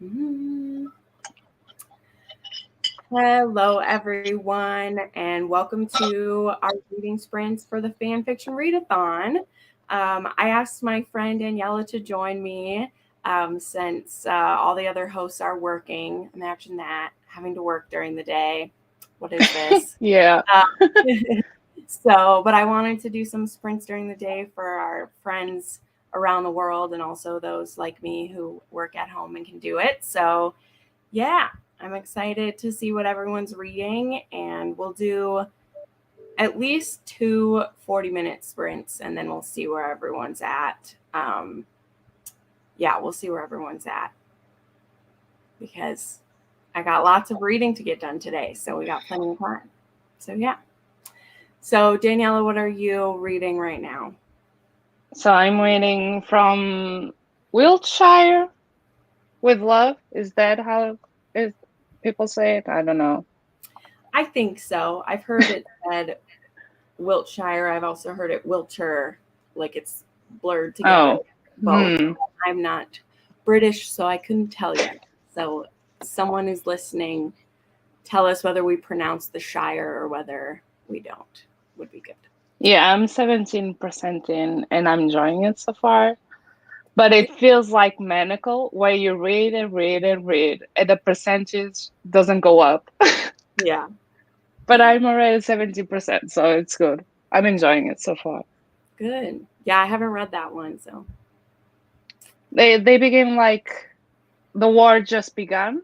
Mhm. Hello, everyone, and welcome to our reading sprints for the fan fiction readathon. I asked my friend Daniela to join me since all the other hosts are working. Imagine that, having to work during the day. What is this? Yeah. Uh, but I wanted to do some sprints during the day for our friends around the world and also those like me who work at home and can do it. So, yeah, I'm excited to see what everyone's reading, and we'll do at least two 40-minute sprints, and then we'll see where everyone's at. Yeah, we'll see where everyone's at because I got lots of reading to get done today, so we got plenty of time. So, yeah. So, Daniela, what are you reading right now? So I'm reading from Wiltshire with love. Is that how is people say it? I don't know. I think so. I've heard it said Wiltshire. I've also heard it Wiltshire, like it's blurred together, Oh, both. hmm. I'm not British, so I couldn't tell you. So, someone who's listening, tell us whether we pronounce the Shire or whether we don't. Would be good. Yeah, I'm 17% in and I'm enjoying it so far. But it feels like medical where you read and read and read and the percentage doesn't go up. Yeah, But I'm already 70%, so it's good. I'm enjoying it so far. good. Yeah, I haven't read that one, so. They begin like the war just begun.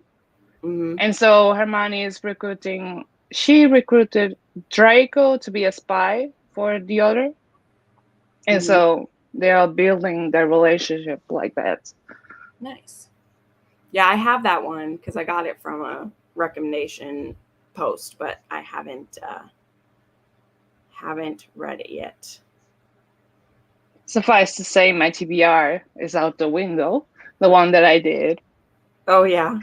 Hmm. And so Hermione is recruiting, she recruited Draco to be a spy for the other. And Hmm. so they are building their relationship like that. Nice. Yeah, I have that one because I got it from a recommendation post, but I haven't read it yet. Suffice to say, my TBR is out the window, the one that I did. Oh yeah.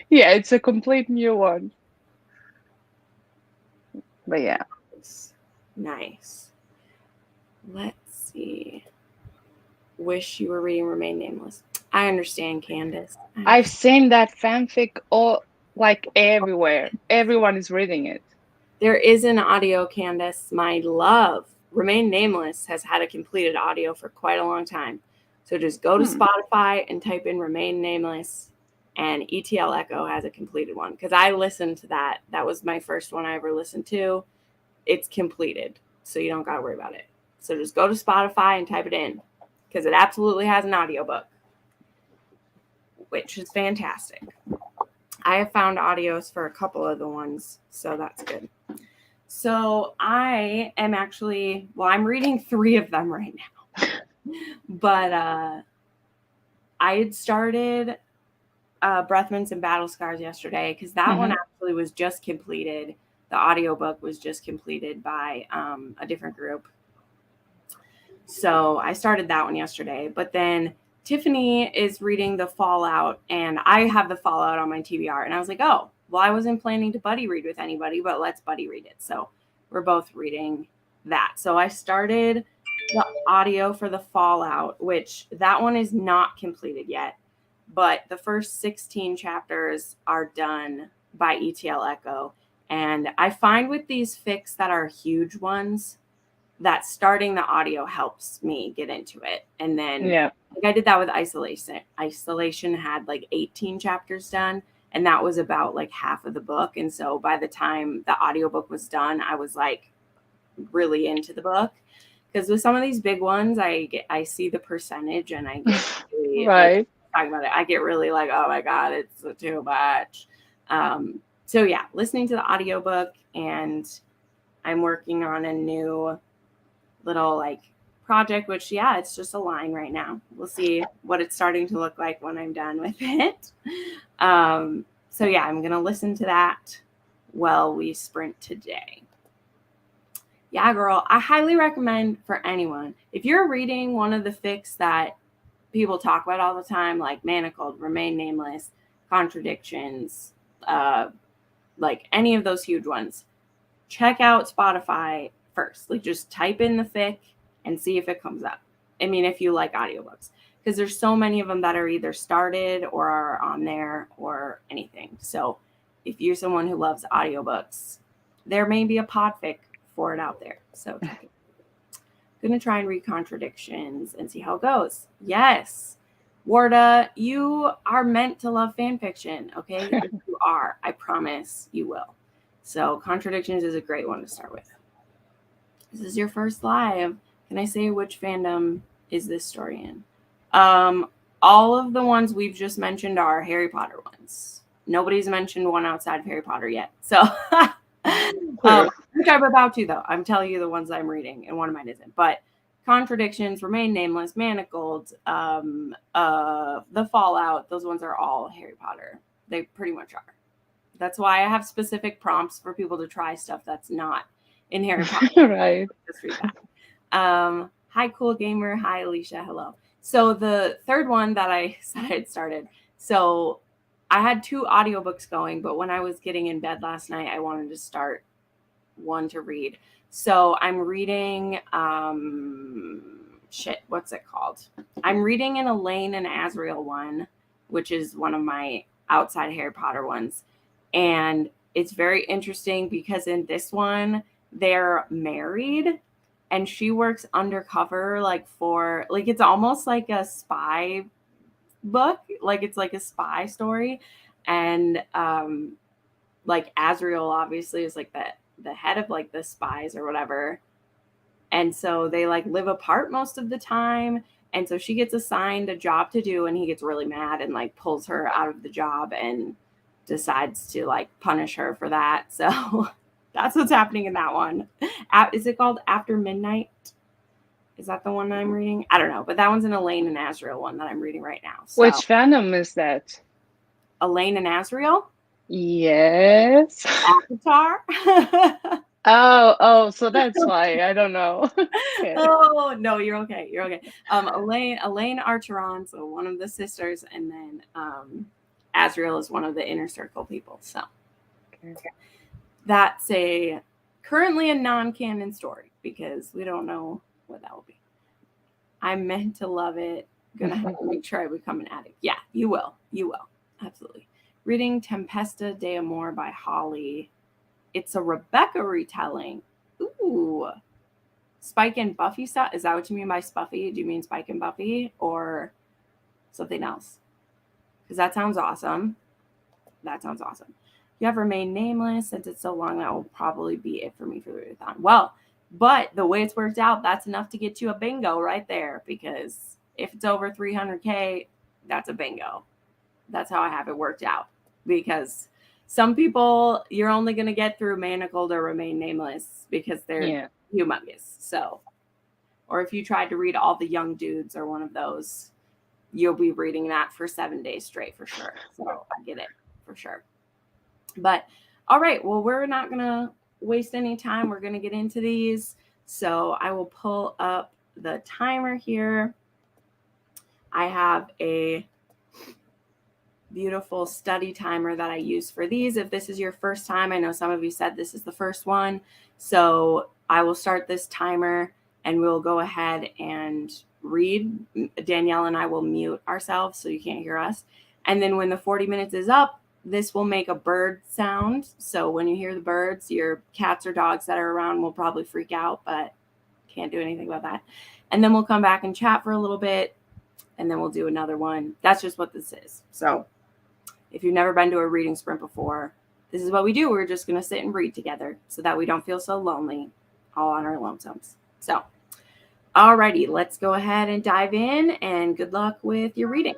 Yeah, it's a complete new one. But yeah, Nice. Let's see. Wish you were reading Remain Nameless. I understand, Candace. I I've understand. seen that fanfic all like everywhere. Everyone is reading it. There is an audio, Candace. My love. Remain Nameless has had a completed audio for quite a long time. So just go to Hmm. Spotify and type in Remain Nameless, and ETL Echo has a completed one. Because I listened to that. That was my first one I ever listened to. It's completed. So you don't got to worry about it. So just go to Spotify and type it in. Because it absolutely has an audiobook, which is fantastic. I have found audios for a couple of the ones, so that's good. So I am actually, well, I'm reading three of them right now, but I had started Breathmints and Battle Scars yesterday because that one Mm-hmm. actually was just completed. The audiobook was just completed by a different group. So I started that one yesterday, but then Tiffany is reading the Fallout, and I have the Fallout on my TBR, and I was like, oh, well, I wasn't planning to buddy read with anybody, but let's buddy read it. So we're both reading that. So I started the audio for the Fallout, which that one is not completed yet, but the first 16 chapters are done by ETL Echo. And I find with these fics that are huge ones, that starting the audio helps me get into it. And then Yeah. like I did that with Isolation. Isolation had like 18 chapters done, and that was about like half of the book. And so by the time the audiobook was done, I was like really into the book. Because with some of these big ones, I see the percentage and I get really like Right. talking about it. I get really like, oh my god, it's too much. So yeah, listening to the audiobook, and I'm working on a new little like project, which yeah, it's just a line right now. We'll see what it's starting to look like when I'm done with it. So yeah, I'm gonna listen to that while we sprint today. Yeah, girl, I highly recommend for anyone. If you're reading one of the fics that people talk about all the time, like Manacled, Remain Nameless, Contradictions, uh, like any of those huge ones, check out Spotify first. Like just type in the fic and see if it comes up. I mean, if you like audiobooks. because there's so many of them that are either started or are on there or anything. So if you're someone who loves audiobooks, there may be a podfic for it out there. So check it. Gonna try and read Contradictions and see how it goes. Yes. Warda, you are meant to love fan fiction, okay? You are. I promise you will. So Contradictions is a great one to start with. This is your first live. Can I say which fandom is this story in? All of the ones we've just mentioned are Harry Potter ones. Nobody's mentioned one outside of Harry Potter yet. So which I'm about to, though. I'm telling you the ones I'm reading, and one of mine isn't. But Contradictions, Remain Nameless, Manacled, The Fallout, those ones are all Harry Potter. They pretty much are. That's why I have specific prompts for people to try stuff that's not in Harry Potter. Right. Just read that. Hi, Cool Gamer. Hi, Alicia. Hello. So the third one that I said I'd started. So I had 2 audiobooks going, but when I was getting in bed last night, I wanted to start one to read. So I'm reading what's it called? I'm reading an Elaine and Asriel one, which is one of my outside Harry Potter ones. And it's very interesting because in this one, they're married and she works undercover it's almost like a spy book, like it's like a spy story. And like Asriel obviously is like the head of like the spies or whatever. And so they like live apart most of the time. And so she gets assigned a job to do and he gets really mad and like pulls her out of the job and decides to like punish her for that. So that's what's happening in that one. Is it called After Midnight? Is that the one I'm reading? I don't know, but that one's an Elaine and Asriel one that I'm reading right now. So Which fandom is that? Elaine and Asriel? Yes. Avatar? Oh, so that's why. I don't know. Okay. Oh no, you're okay. You're okay. Elaine Archeron, so one of the sisters, and then Asriel is one of the inner circle people. So Okay. that's currently a non-canon story because we don't know what that will be. I'm meant to love it. Gonna have to make sure I become an addict. Yeah, you will. You will. Absolutely. Reading Tempesta de Amor by Holly. It's a Rebecca retelling. Ooh. Spike and Buffy stuff? Is that what you mean by Spuffy? Do you mean Spike and Buffy or something else? Because that sounds awesome. That sounds awesome. You have Remained Nameless. Since it's so long, that will probably be it for me for the readathon. Well, but the way it's worked out, that's enough to get you a bingo right there. Because if it's over 300K, that's a bingo. That's how I have it worked out. Because some people, you're only going to get through Manacled or Remain Nameless because they're humongous. So, or if you tried to read all the young dudes or one of those, you'll be reading that for 7 days straight for sure. So I get it for sure. But all right, well, we're not going to waste any time. We're going to get into these. So I will pull up the timer here. I have a beautiful study timer that I use for these. If this is your first time, I know some of you said this is the first one. So I will start this timer and we'll go ahead and read. Danielle and I will mute ourselves so you can't hear us. And then when the 40 minutes is up, this will make a bird sound. So when you hear the birds, your cats or dogs that are around will probably freak out, but can't do anything about that. And then we'll come back and chat for a little bit, and then we'll do another one. That's just what this is. So if you've never been to a reading sprint before, this is what we do. We're just going to sit and read together so that we don't feel so lonely all on our lonesomes. So, alrighty, let's go ahead and dive in, and good luck with your reading.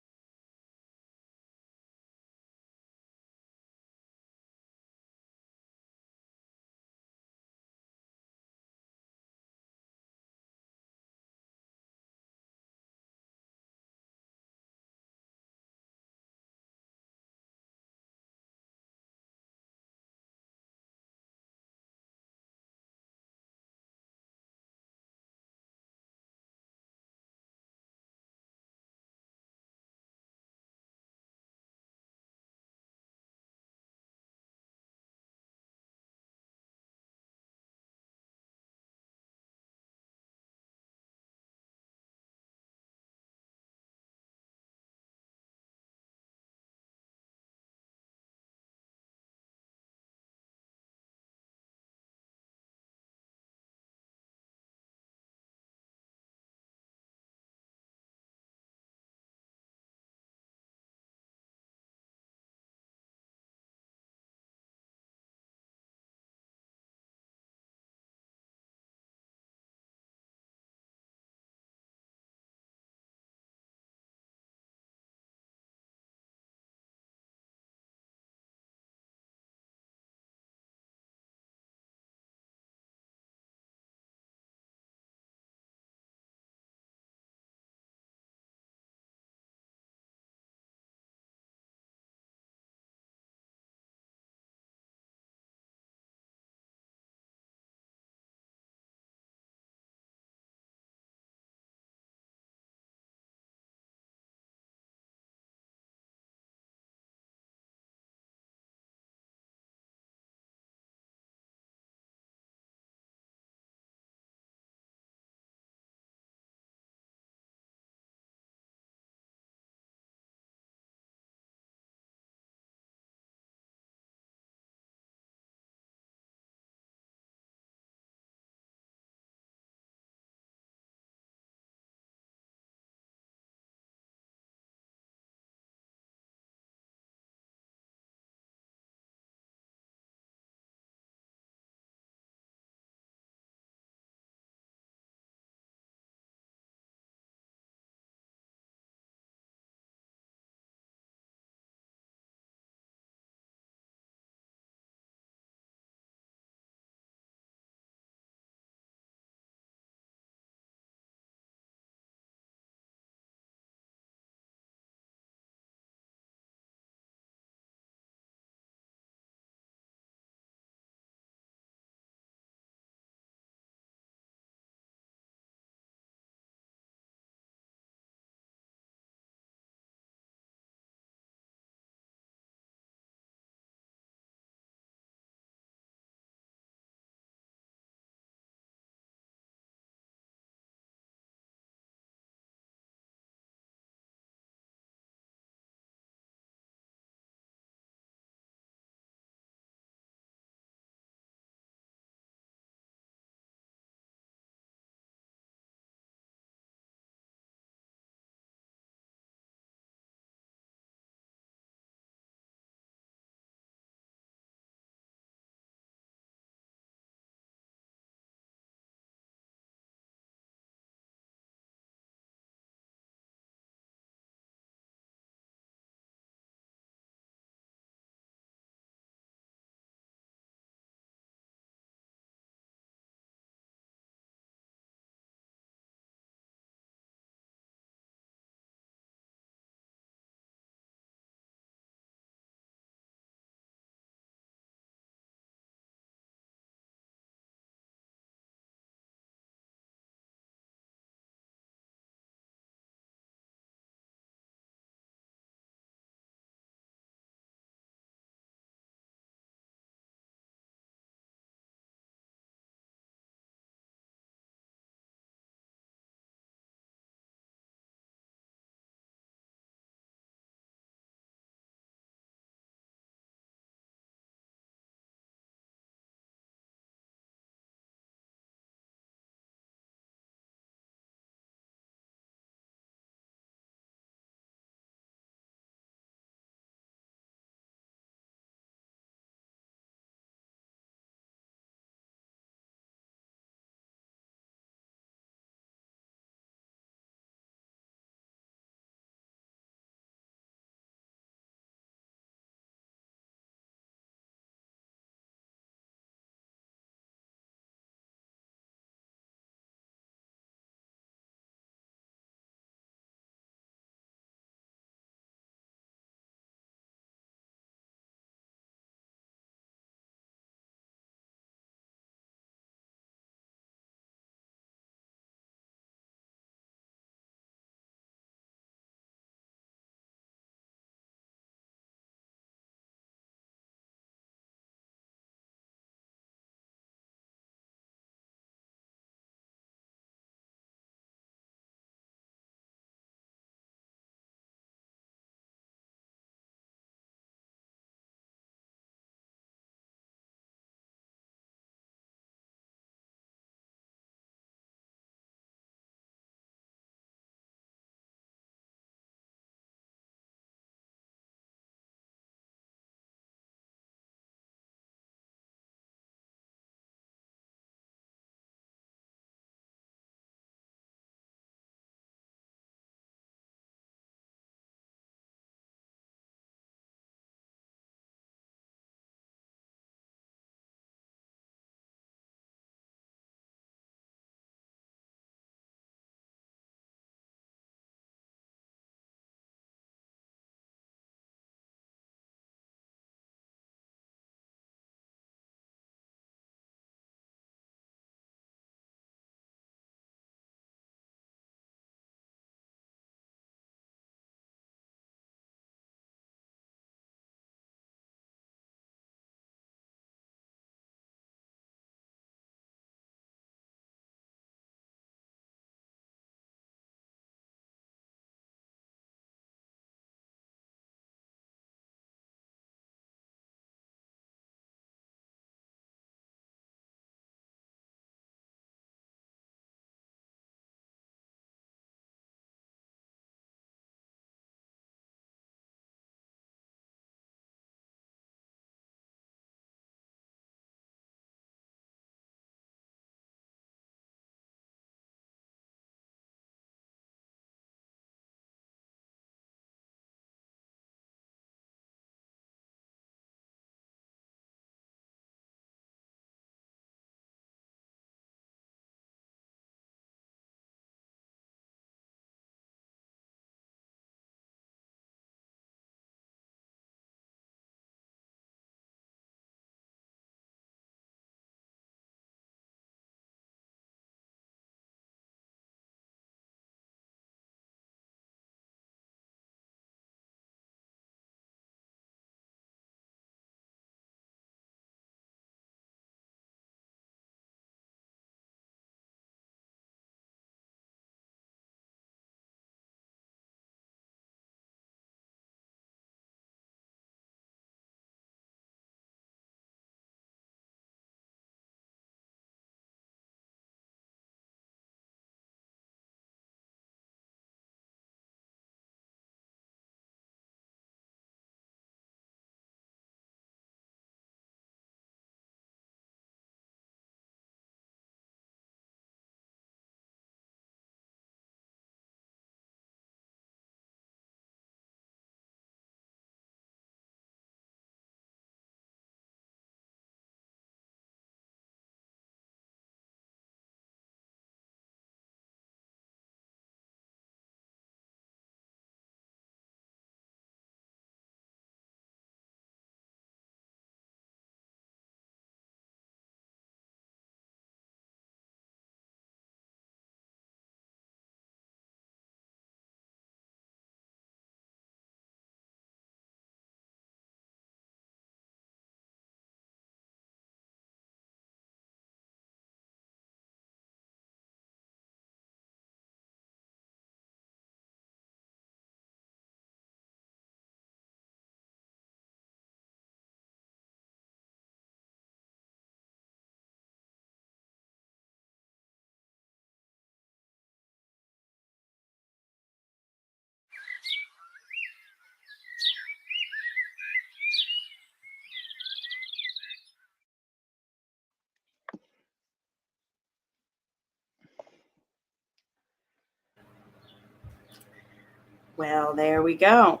Well, there we go.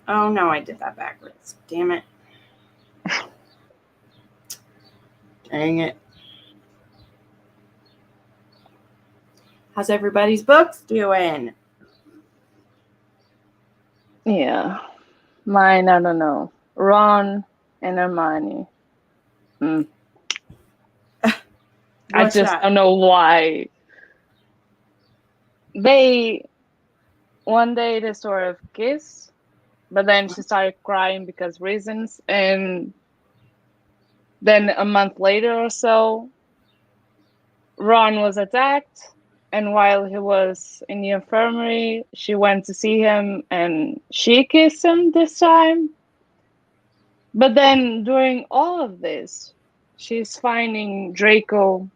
Oh no, I did that backwards. Damn it. Dang it. How's everybody's books doing? Yeah. Mine, I don't know. Ron and Hermione. I What's just that? don't know why. One day they sort of kiss, but then she started crying because reasons. And then a month later or so, Ron was attacked. And while he was in the infirmary, she went to see him and she kissed him this time. But then during all of this, she's finding Draco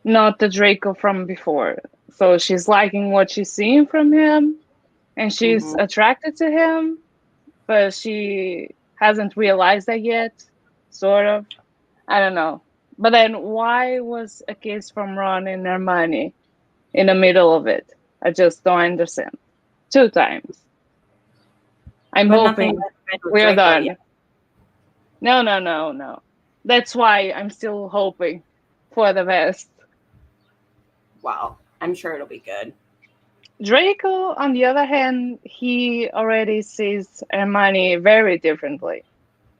not the Draco from before. So she's liking what she's seeing from him and she's attracted to him, but she hasn't realized that yet, sort of. I don't know. But then why was a kiss from Ron and Hermione in the middle of it? I just don't understand. 2 times. I'm But nothing hoping has been with we're Draco done. yet. No. That's why I'm still hoping for the best. Well, I'm sure it'll be good. Draco, on the other hand, he already sees Hermione very differently.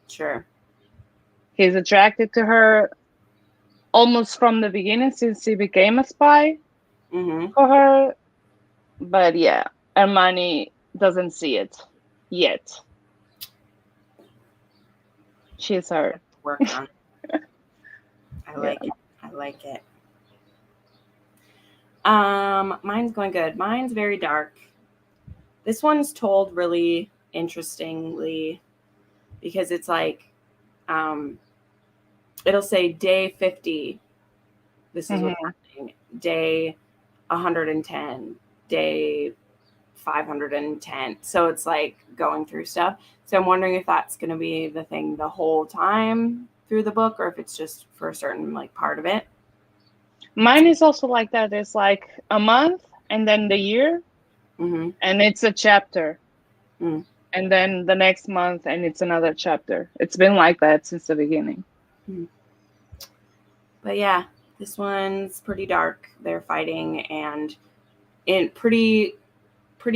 Sure. He's attracted to her almost from the beginning since he became a spy for her. But yeah, Hermione doesn't see it yet. She's her. Work on it. I like it. I like it. Mine's going good. Mine's very dark. This one's told really interestingly because it's like, it'll say day 50. This is what's happening. Day 110. Day 510. So it's like going through stuff. So I'm wondering if that's going to be the thing the whole time through the book or if it's just for a certain like part of it. Mine is also like that. It's like a month and then the year, and it's a chapter. And then the next month and it's another chapter. It's been like that since the beginning. But yeah, this one's pretty dark. They're fighting, and in pretty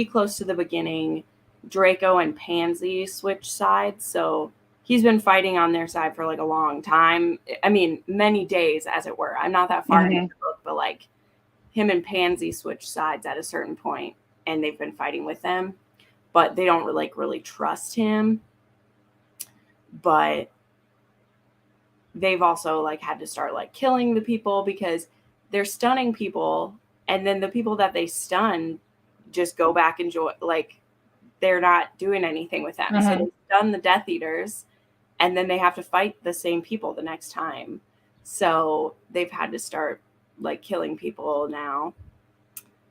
close to the beginning, Draco and Pansy switch sides. So he's been fighting on their side for like a long time. I mean, many days, as it were. I'm not that far into the book, but like him and Pansy switch sides at a certain point, and they've been fighting with them, but they don't really trust him. But they've also like had to start like killing the people because they're stunning people, and then the people that they stun just go back and like they're not doing anything with them. So they stun the Death Eaters, and then they have to fight the same people the next time. So they've had to start like killing people now,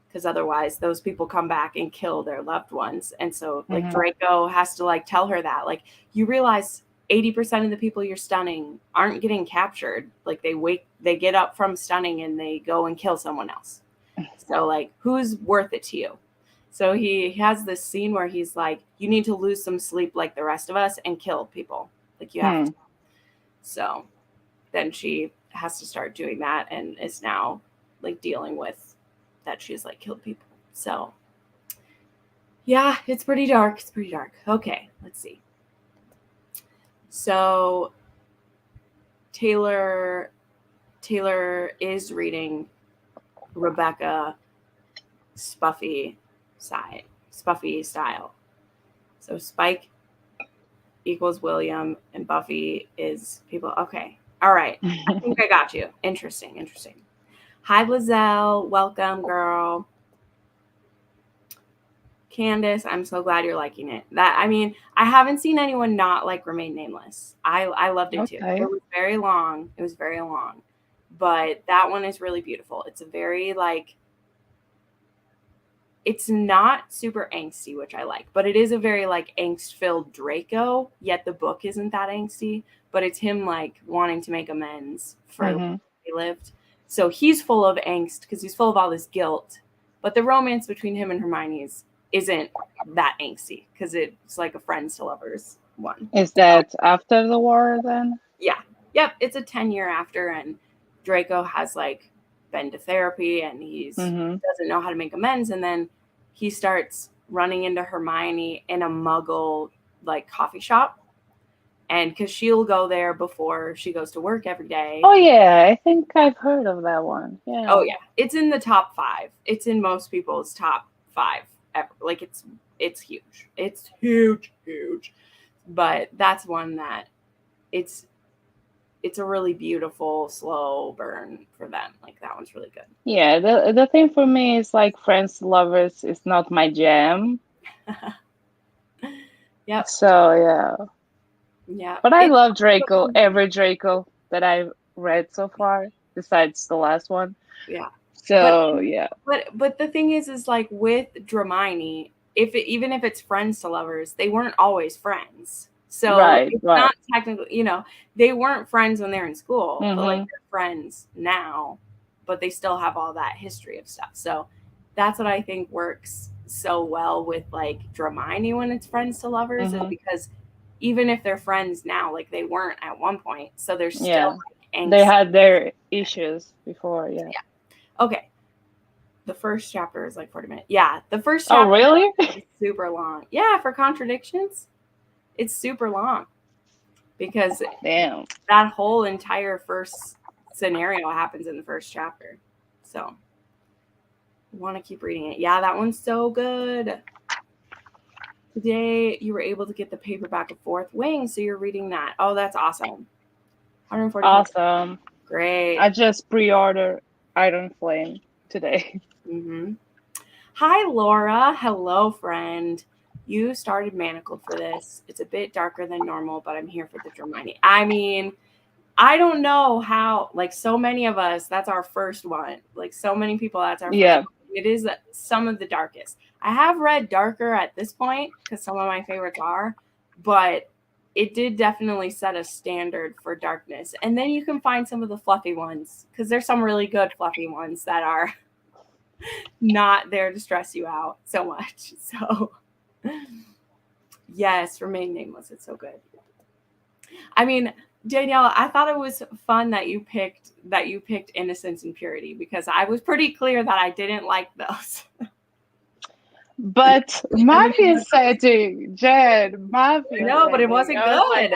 because otherwise those people come back and kill their loved ones. And so like Draco has to like tell her that, like, you realize 80% of the people you're stunning aren't getting captured. Like they get up from stunning and they go and kill someone else. So like, who's worth it to you? So he has this scene where he's like, you need to lose some sleep like the rest of us and kill people. Like you have to. So then she has to start doing that and is now like dealing with that she's like killed people. So yeah, it's pretty dark. It's pretty dark. Okay, let's see. So Taylor is reading Rebecca Spuffy style. So Spike equals William and Buffy is people. Okay. All right. I think I got you. Interesting. Hi, Lizelle. Welcome, girl. Candace, I'm so glad you're liking it. I haven't seen anyone not like Remain Nameless. I loved it too. It was very long. But that one is really beautiful. It's a very like, it's not super angsty, which I like, but it is a very like angst-filled Draco, yet the book isn't that angsty, but it's him like wanting to make amends for what he lived. So he's full of angst because he's full of all this guilt, But the romance between him and Hermione's isn't that angsty because it's like a friends to lovers one. Is that after the war then? Yeah. Yep. It's a 10-year after, and Draco has like been to therapy and he's doesn't know how to make amends, and then he starts running into Hermione in a muggle like coffee shop, and because she'll go there before she goes to work every day. Oh yeah, I think I've heard of that one. Yeah. Oh yeah, it's in the top 5. It's in most people's top 5 ever. Like it's huge. It's huge. But that's one that it's a really beautiful slow burn for them. Like that one's really good. Yeah, the thing for me is like friends to lovers is not my jam. Yep. So yeah. Yeah. But I love Draco. Every Draco that I've read so far, besides the last one. Yeah. So yeah. But the thing is like with Hermione, even if it's friends to lovers, they weren't always friends. So it's not technically, they weren't friends when they're in school, but like they're friends now, but they still have all that history of stuff. So that's what I think works so well with like Hermione when it's friends to lovers is because even if they're friends now, like they weren't at one point, so there's still like, they had their issues before. Yeah. Okay. The first chapter is like 40 minutes. Yeah, the first chapter. Oh, really? Is super long. Yeah, for contradictions, it's super long because that whole entire first scenario happens in the first chapter. So, I want to keep reading it. Yeah, that one's so good. Today, you were able to get the paperback of Fourth Wing, so you're reading that. Oh, that's awesome. 140. Awesome. Great. I just pre-ordered Iron Flame today. Hi, Laura. Hello, friend. You started Manacled for this. It's a bit darker than normal, but I'm here for the Hermione. I mean, I don't know how, like so many of us, that's our first one. Like so many people, that's our first one. It is some of the darkest. I have read darker at this point because some of my favorites are, but it did definitely set a standard for darkness. And then you can find some of the fluffy ones because there's some really good fluffy ones that are not there to stress you out so much. So yes, Remain Nameless. It's so good. I mean, Danielle, I thought it was fun that you picked Innocence and Purity because I was pretty clear that I didn't like those. But Mafia setting, Jen, Mafia. No, but it wasn't good.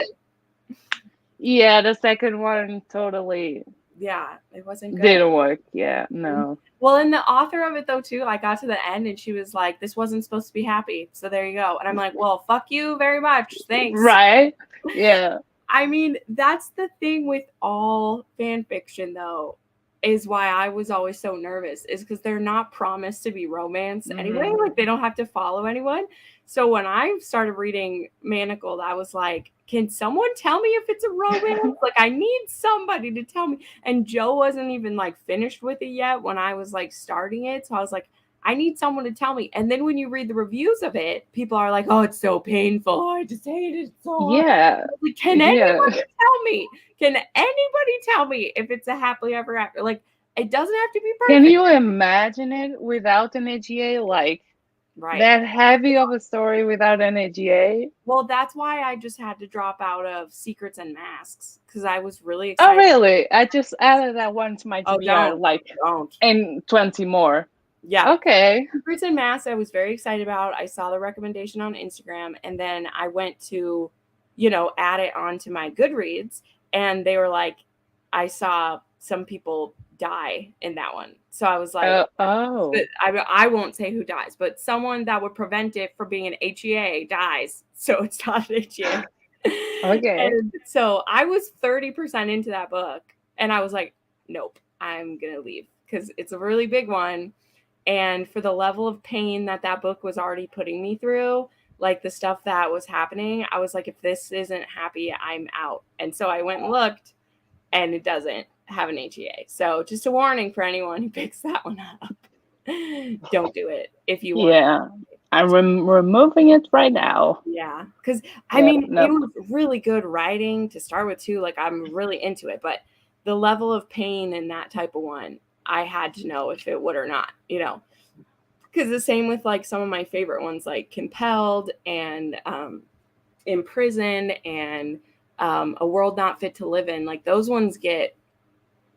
Yeah, the second one totally. Yeah, it wasn't good. Didn't work. Yeah, no. Well, and the author of it though too, I got to the end and she was like, "This wasn't supposed to be happy." So there you go. And I'm like, "Well, fuck you very much. Thanks." Right? Yeah. I mean, that's the thing with all fan fiction though, is why I was always so nervous, is because they're not promised to be romance anyway. Like they don't have to follow anyone. So when I started reading Manacled, I was like, can someone tell me if it's a romance? Like I need somebody to tell me. And Joe wasn't even like finished with it yet when I was like starting it. So I was like, I need someone to tell me. And then when you read the reviews of it, people are like, oh, it's so painful. I just hate it so much. Yeah. Like, can anyone tell me? Can anybody tell me if it's a happily ever after? Like, it doesn't have to be perfect. Can you imagine it without an AGA? Like, that heavy of a story without an AGA? Well, that's why I just had to drop out of Secrets and Masks because I was really excited. Oh, really? I just added that one to my TBR, and 20 more. Yeah. Okay. Secrets and Masks I was very excited about. I saw the recommendation on Instagram, and then I went to, add it onto my Goodreads, and they were like, I saw some people die in that one. So I was like, I won't say who dies, but someone that would prevent it from being an HEA dies. So it's not an HEA. Okay. And so I was 30% into that book, and I was like, nope, I'm going to leave because it's a really big one. And for the level of pain that book was already putting me through, like the stuff that was happening, I was like, if this isn't happy, I'm out. And so I went and looked, and it doesn't have an HEA. So just a warning for anyone who picks that one up. Don't do it if you want. Yeah. I'm removing it right now. Yeah. Because, it was really good writing to start with, too. Like, I'm really into it. But the level of pain in that type of one, I had to know if it would or not, Because the same with like some of my favorite ones, like Compelled and Imprisoned and A World Not Fit to Live In. Like those ones get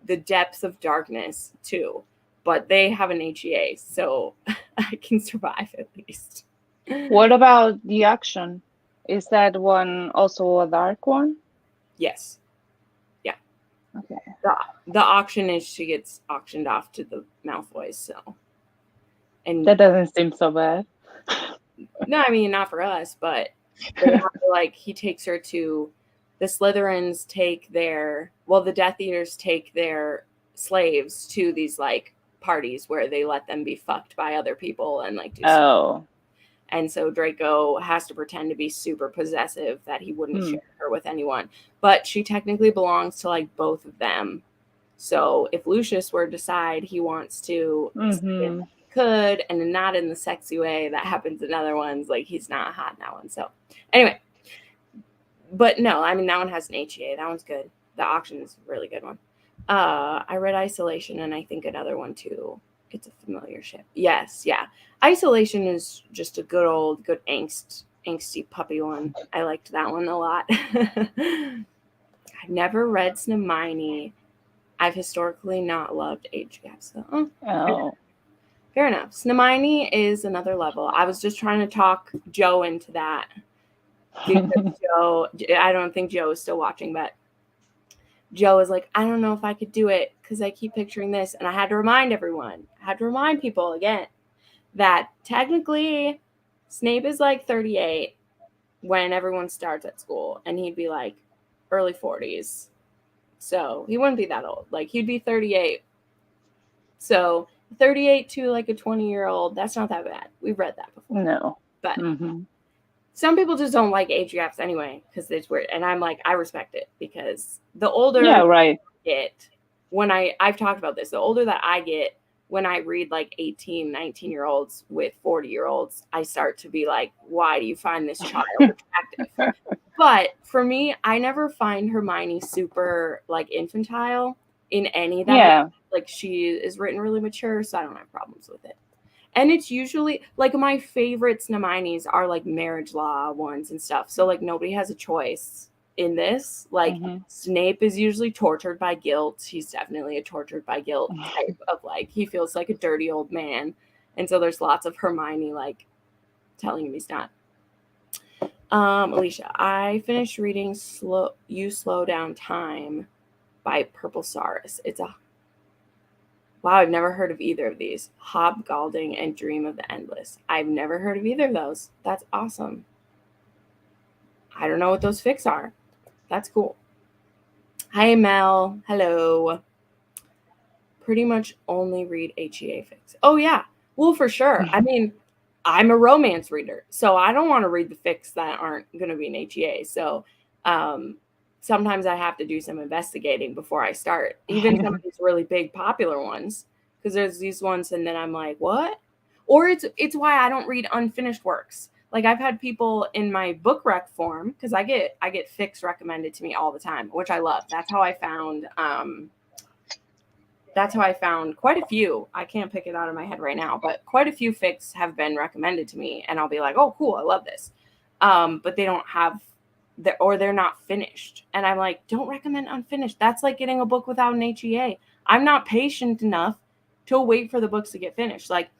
the depths of darkness too, but they have an HEA, so I can survive at least. What about the auction? Is that one also a dark one? Yes. Yeah. Okay. The auction is she gets auctioned off to the Malfoys, so. And that doesn't seem so bad. No, I mean, not for us, but they have to, like, he takes her to the Slytherins the Death Eaters take their slaves to these like parties where they let them be fucked by other people and like do stuff. And so Draco has to pretend to be super possessive that he wouldn't share her with anyone. But she technically belongs to like both of them. So if Lucius were to decide he wants to he could, and not in the sexy way that happens in other ones, like he's not hot in that one. So anyway, but no, I mean that one has an HEA. That one's good. The auction is a really good one. I read Isolation and I think another one too. It's a familiar ship. Yes, yeah. Isolation is just a good angsty puppy one. I liked that one a lot. I've never read Snemione. I've historically not loved age gaps. So, fair enough. Snemione is another level. I was just trying to talk Joe into that. Because Joe, I don't think Joe is still watching, but Joe is like, I don't know if I could do it because I keep picturing this. And I had to remind everyone, people again, that technically Snape is like 38 when everyone starts at school. And he'd be like early 40s. So he wouldn't be that old. Like he'd be 38. So 38 to like a 20-year-old, that's not that bad. We've read that before. No. But some people just don't like age gaps anyway because it's weird. And I'm like, I respect it because the older I get, when I've talked about this, the older that I get, when I read like 18, 19-year-olds with 40-year-olds, I start to be like, why do you find this child attractive? But for me, I never find Hermione super like infantile in any that like she is written really mature, so I don't have problems with it. And it's usually like my favorite Snemionies are like marriage law ones and stuff. So like nobody has a choice in this. Like Snape is usually tortured by guilt. He's definitely a tortured by guilt type of like he feels like a dirty old man. And so there's lots of Hermione like telling him he's not. Alicia, I finished reading You Slow Down Time by Purple Saurus. It's a wow, I've never heard of either of these. Hobgolding and Dream of the Endless. I've never heard of either of those. That's awesome. I don't know what those fics are. That's cool. Hi, Mel. Hello. Pretty much only read HEA fics. Oh, yeah. Well, for sure. I mean, I'm a romance reader, so I don't want to read the fics that aren't going to be an HEA. So sometimes I have to do some investigating before I start, even some of these really big popular ones, because there's these ones and then I'm like, what? Or it's why I don't read unfinished works. Like I've had people in my book rec form, because I get fics recommended to me all the time, which I love. That's how I found quite a few. I can't pick it out of my head right now, but quite a few fics have been recommended to me, and I'll be like, oh, cool, I love this. But they don't have or they're not finished. And I'm like, don't recommend unfinished. That's like getting a book without an HEA. I'm not patient enough to wait for the books to get finished. Like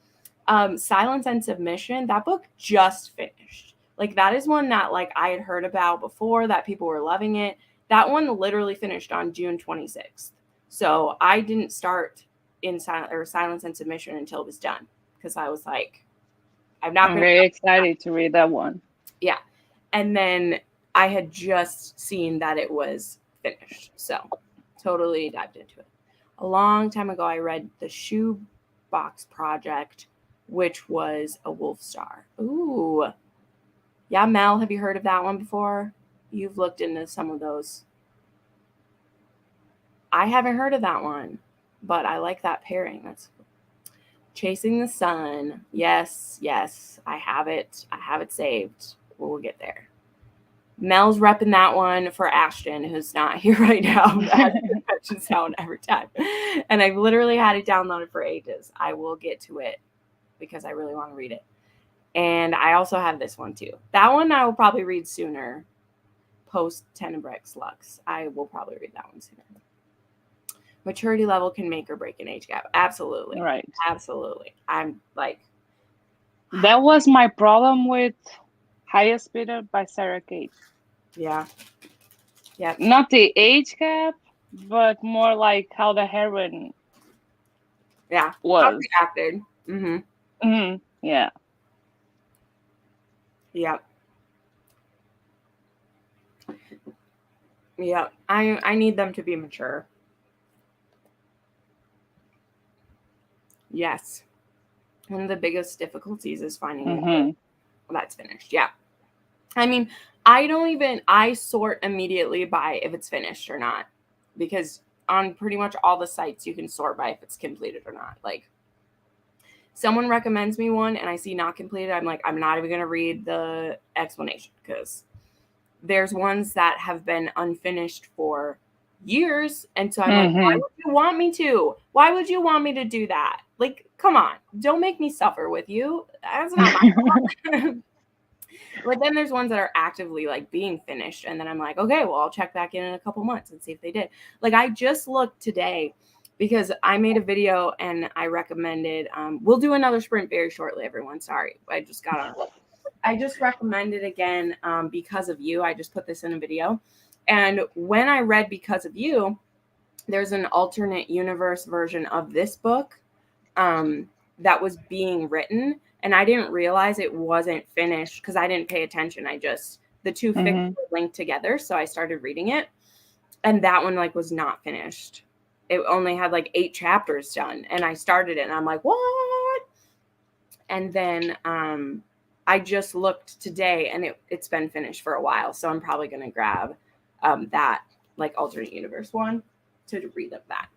Silence and Submission, that book just finished. Like that is one that like I had heard about before, that people were loving it. That one literally finished on June 26th. So I didn't start in Silence and Submission until it was done, because I was like, I'm very excited to read that one. Yeah. And then I had just seen that it was finished. So totally dived into it. A long time ago, I read The Shoebox Project, which was a Wolf Star. Ooh. Yeah, Mel, have you heard of that one before? You've looked into some of those. I haven't heard of that one, but I like that pairing. That's cool. Chasing the Sun. Yes. I have it. I have it saved. We'll get there. Mel's repping that one for Ashton, who's not here right now. Ashton touches down every time. And I've literally had it downloaded for ages. I will get to it because I really want to read it. And I also have this one too. That one I will probably read sooner. Post Tenebrix Lux. I will probably read that one sooner. Maturity level can make or break an age gap. Absolutely. Right. Absolutely. I'm like. That was my problem with Highest Bidder by Sarah Kate. Yeah. Yeah. Not the age gap, but more like how the heroine. Yeah. Was. How she acted. Mm-hmm. Mm-hmm. Yeah. Yep. Yep. I need them to be mature. Yes. One of the biggest difficulties is finding a book that's finished. Yeah. I mean, I sort immediately by if it's finished or not, because on pretty much all the sites you can sort by if it's completed or not. Like, someone recommends me one and I see not completed, I'm like, I'm not even going to read the explanation, because there's ones that have been unfinished for years. And so I'm like, why would you want me to? Why would you want me to do that? Like, come on, don't make me suffer with you. That's not my fault. But then there's ones that are actively like being finished. And then I'm like, okay, well, I'll check back in a couple months and see if they did. Like, I just looked today because I made a video and I recommended, we'll do another sprint very shortly, everyone. Sorry, I just got on. I just recommended again, Because of You. I just put this in a video. And when I read Because of You, there's an alternate universe version of this book that was being written. And I didn't realize it wasn't finished because I didn't pay attention. The two fics were linked together. So I started reading it. And that one like was not finished. It only had like 8 chapters done. And I started it and I'm like, what? And then I just looked today and it's been finished for a while. So I'm probably going to grab that like alternate universe one to read of that.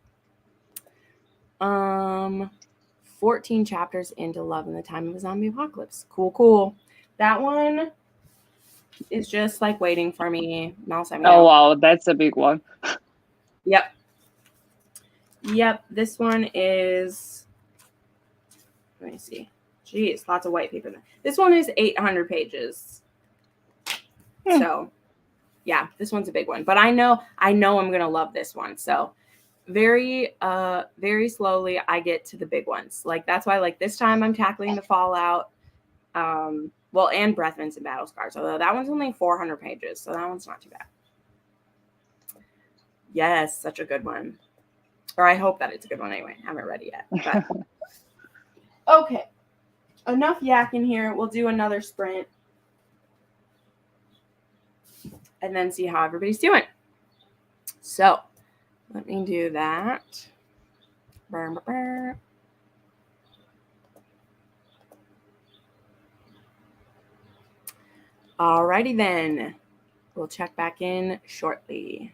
14 chapters into Love in the Time of a Zombie Apocalypse. Cool. That one is just like waiting for me. Oh, wow. That's a big one. Yep. This one is, let me see. Geez, lots of white paper there. This one is 800 pages. So yeah, this one's a big one. But I know I'm going to love this one. So very slowly I get to the big ones. Like, that's why like this time I'm tackling the Fallout, and Breath Mints and Battle Scars, although that one's only 400 pages, so that one's not too bad. Yes, such a good one. Or I hope that it's a good one anyway. I haven't read it yet. But. Okay. Enough yakking here. We'll do another sprint and then see how everybody's doing. So let me do that. Alrighty then. We'll check back in shortly.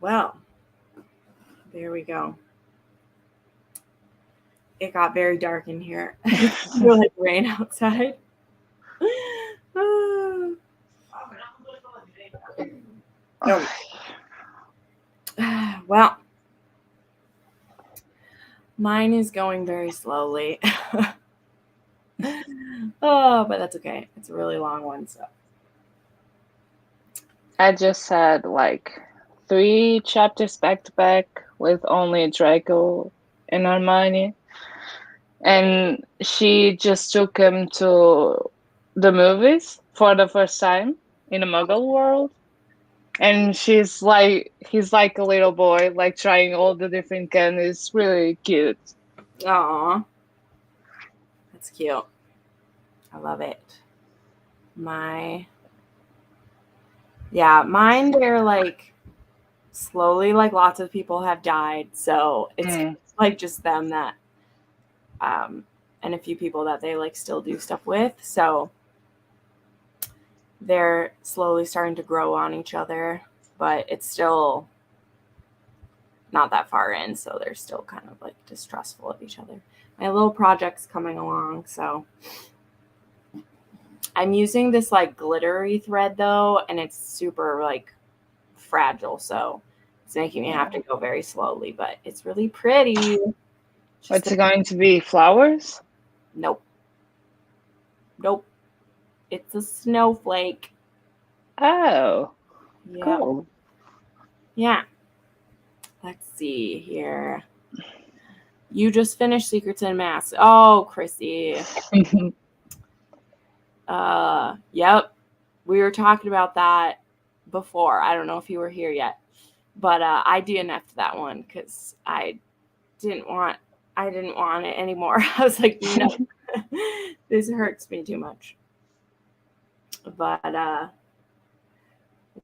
Well, there we go. It got very dark in here. I feel like rain outside. Oh. Well, mine is going very slowly. Oh, but that's okay. It's a really long one, so. I just had like 3 chapters back to back with only Draco and Hermione. And she just took him to the movies for the first time in a Muggle world. And he's like a little boy, like trying all the different candies. It's really cute. Aw. That's cute. I love it. Mine, they're like slowly, like lots of people have died. So it's like just them that, and a few people that they like still do stuff with. So they're slowly starting to grow on each other, but it's still not that far in. So they're still kind of like distrustful of each other. My little project's coming along. So I'm using this like glittery thread though, and it's super like fragile. So it's making me have to go very slowly, but it's really pretty. What's it going to be? Flowers? Nope. It's a snowflake. Oh. Yeah. Cool. Yeah. Let's see here. You just finished Secrets and Masks. Oh, Chrissy. Yep. We were talking about that before. I don't know if you were here yet, but I DNF'd that one because I didn't want it anymore. I was like, no, this hurts me too much. But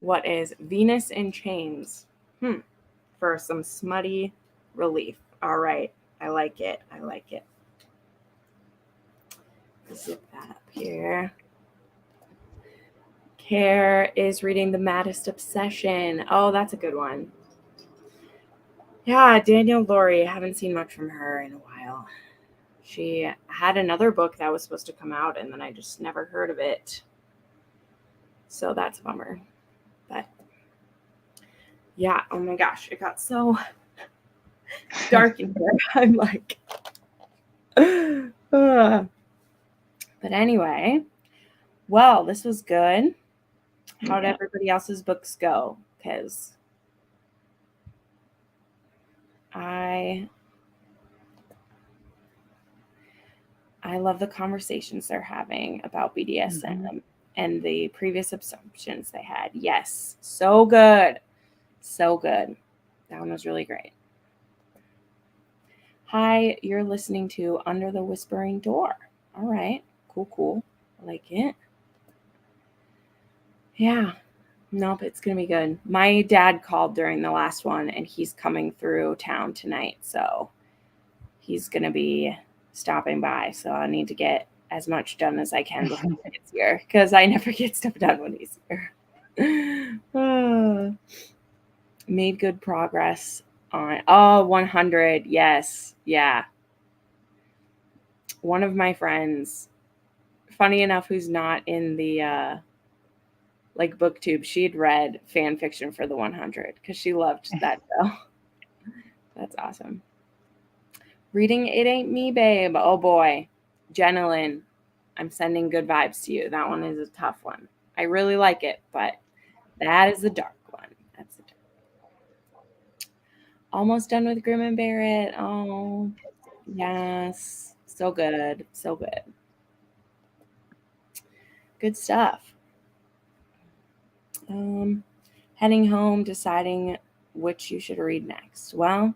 what is Venus in Chains? For some smutty relief. All right. I like it. Zip that up here. Care is reading The Maddest Obsession. Oh, that's a good one. Yeah, Danielle Laurie. I haven't seen much from her in a while. She had another book that was supposed to come out, and then I just never heard of it. So that's a bummer. But yeah, oh my gosh, it got so dark in here. I'm like, but anyway, well, this was good. How did everybody else's books go? Because I love the conversations they're having about BDSM and the previous assumptions they had. Yes, so good. So good. That one was really great. Hi, you're listening to Under the Whispering Door. All right. Cool. I like it. Yeah. Nope, it's going to be good. My dad called during the last one, and he's coming through town tonight. So he's going to be stopping by. So I need to get as much done as I can before he gets here, because I never get stuff done when he's here. Made good progress on 100. Yes. Yeah. One of my friends, funny enough, who's not in the like booktube, she'd read fan fiction for the 100 because she loved that show. That's awesome. Reading It Ain't Me, Babe. Oh boy. Jenna Lynn, I'm sending good vibes to you. That one is a tough one. I really like it, but that is the dark one. That's the dark one. Almost done with Grim and Barrett. Oh, yes. So good. So good. Good stuff. Heading home, deciding which you should read next. Well,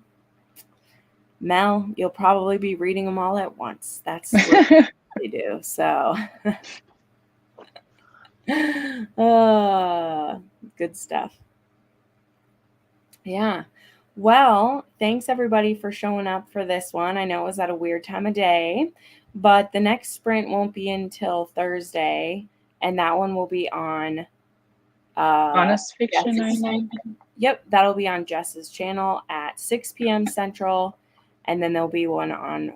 Mel, you'll probably be reading them all at once. That's what they do. So, good stuff. Yeah. Well, thanks everybody for showing up for this one. I know it was at a weird time of day, but the next sprint won't be until Thursday, and that one will be on Honest yeah, Fiction 99. Yep, that'll be on Jess's channel at 6 p.m. Central, and then there'll be one on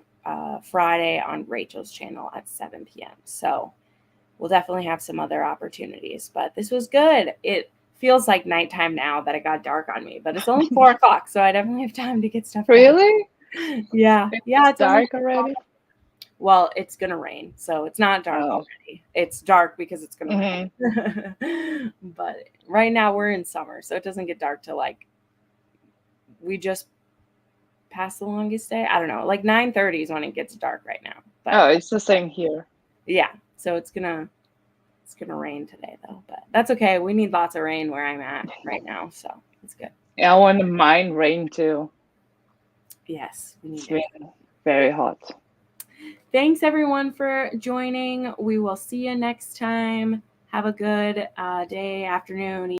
Friday on Rachel's channel at 7 p.m. So we'll definitely have some other opportunities, but this was good. It feels like nighttime now that it got dark on me, but it's only 4 o'clock, so I definitely have time to get stuff done. Really? Yeah. Yeah, it's dark already? Well, it's going to rain, so it's not dark Oh. already. It's dark because it's going to rain. But right now we're in summer, so it doesn't get dark till like we just passed the longest day. I don't know, like 9:30 is when it gets dark right now. But Oh, it's the same here. yeah, so it's gonna rain today though, but that's okay. We need lots of rain where I'm at right now, so it's good. Yeah, I want to mind rain too. Yes, we need It's it. been very hot. Thanks everyone for joining. We will see you next time. Have a good day, afternoon,